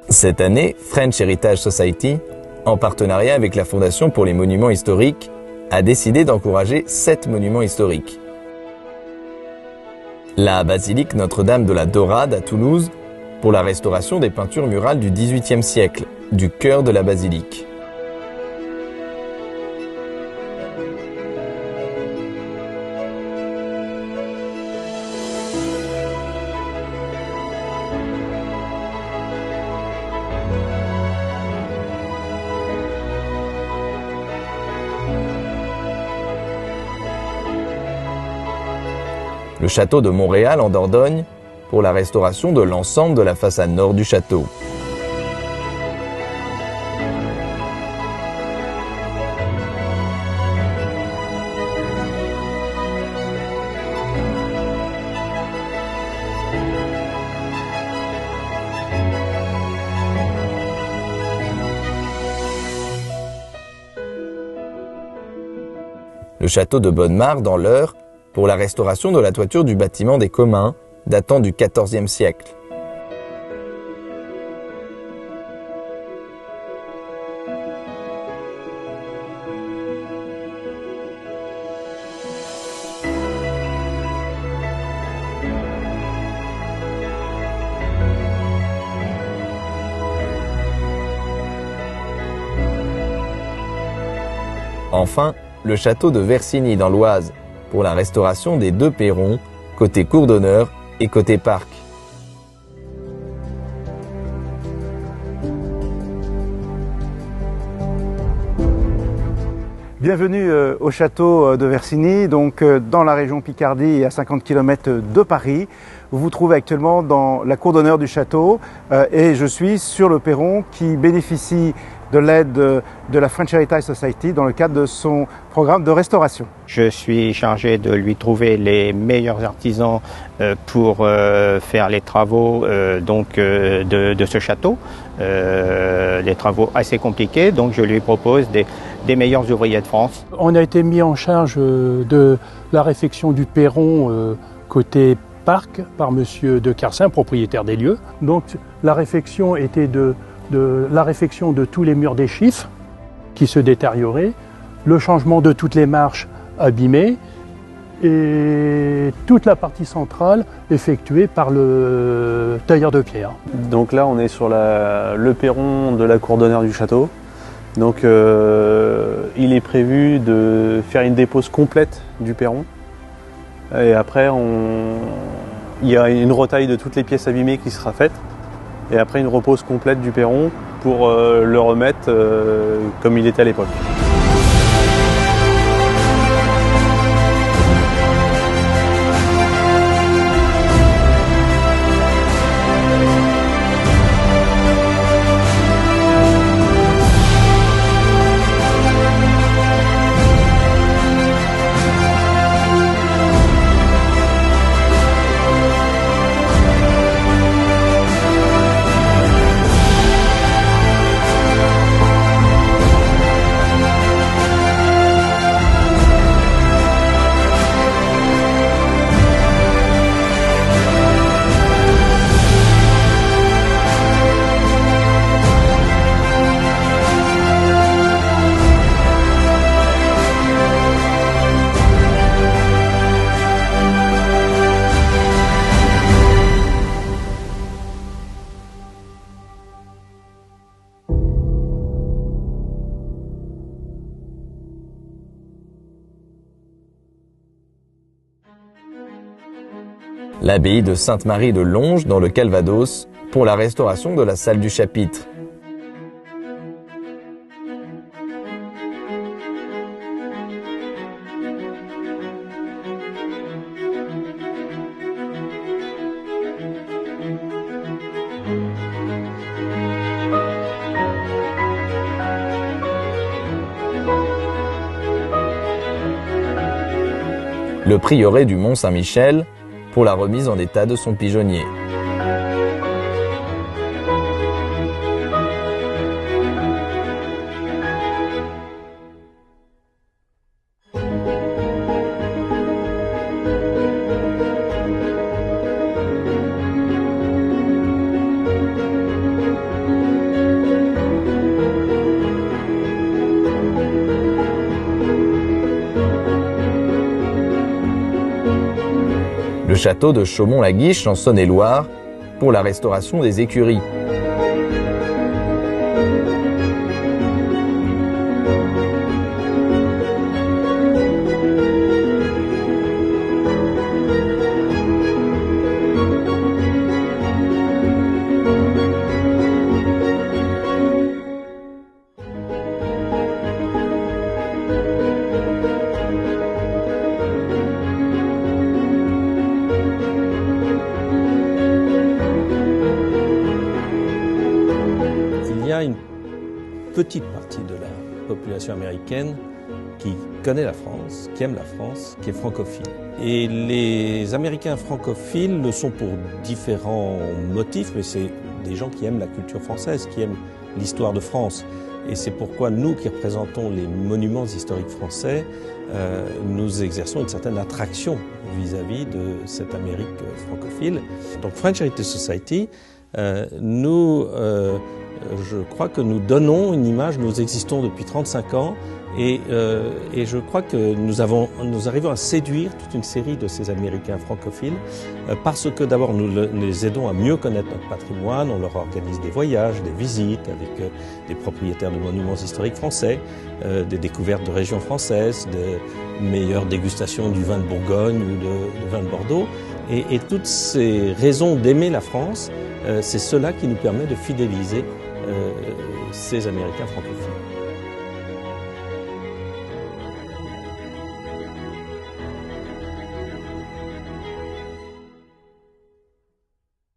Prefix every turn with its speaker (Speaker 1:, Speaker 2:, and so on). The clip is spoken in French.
Speaker 1: Cette année, French Heritage Society, en partenariat avec la Fondation pour les monuments historiques, a décidé d'encourager 7 monuments historiques. La basilique Notre-Dame de la Dorade à Toulouse, pour la restauration des peintures murales du XVIIIe siècle, du chœur de la basilique. Le château de Montréal en Dordogne, pour la restauration de l'ensemble de la façade nord du château. Le château de Bonnemare dans l'Eure, pour la restauration de la toiture du bâtiment des Communs, datant du XIVe siècle. Enfin, le château de Versigny dans l'Oise, pour la restauration des 2 perrons, côté cour d'honneur et côté parc.
Speaker 2: Bienvenue au château de Versigny, donc dans la région Picardie, à 50 km de Paris. Vous vous trouvez actuellement dans la cour d'honneur du château et je suis sur le perron qui bénéficie de l'aide de la French Heritage Society dans le cadre de son programme de restauration.
Speaker 3: Je suis chargé de lui trouver les meilleurs artisans pour faire les travaux de ce château, des travaux assez compliqués, donc je lui propose des meilleurs ouvriers de France.
Speaker 4: On a été mis en charge de la réfection du perron côté parc par monsieur de Carcin, propriétaire des lieux. Donc la réfection était de la réfection de tous les murs des chiffres qui se détérioraient, le changement de toutes les marches abîmées et toute la partie centrale effectuée par le tailleur de pierre.
Speaker 5: Donc là on est sur le perron de la cour d'honneur du château. Donc il est prévu de faire une dépose complète du perron et après il y a une retaille de toutes les pièces abîmées qui sera faite. Et après une repose complète du perron pour le remettre comme il était à l'époque.
Speaker 1: L'abbaye de Sainte-Marie de Longes dans le Calvados, pour la restauration de la salle du chapitre. Le prieuré du Mont-Saint-Michel, pour la remise en état de son pigeonnier. château de Chaumont-la-Guiche en Saône-et-Loire pour la restauration des écuries.
Speaker 6: Il y a une petite partie de la population américaine qui connaît la France, qui aime la France, qui est francophile. Et les Américains francophiles le sont pour différents motifs, mais c'est des gens qui aiment la culture française, qui aiment l'histoire de France. Et c'est pourquoi nous qui représentons les monuments historiques français, nous exerçons une certaine attraction vis-à-vis de cette Amérique francophile. Donc French Heritage Society, je crois que nous donnons une image, nous existons depuis 35 ans et je crois que nous arrivons à séduire toute une série de ces Américains francophiles parce que d'abord nous les aidons à mieux connaître notre patrimoine, on leur organise des voyages, des visites avec des propriétaires de monuments historiques français, des découvertes de régions françaises, de meilleures dégustations du vin de Bourgogne ou de vin de Bordeaux. Et toutes ces raisons d'aimer la France, c'est cela qui nous permet de fidéliser ces Américains francophiles.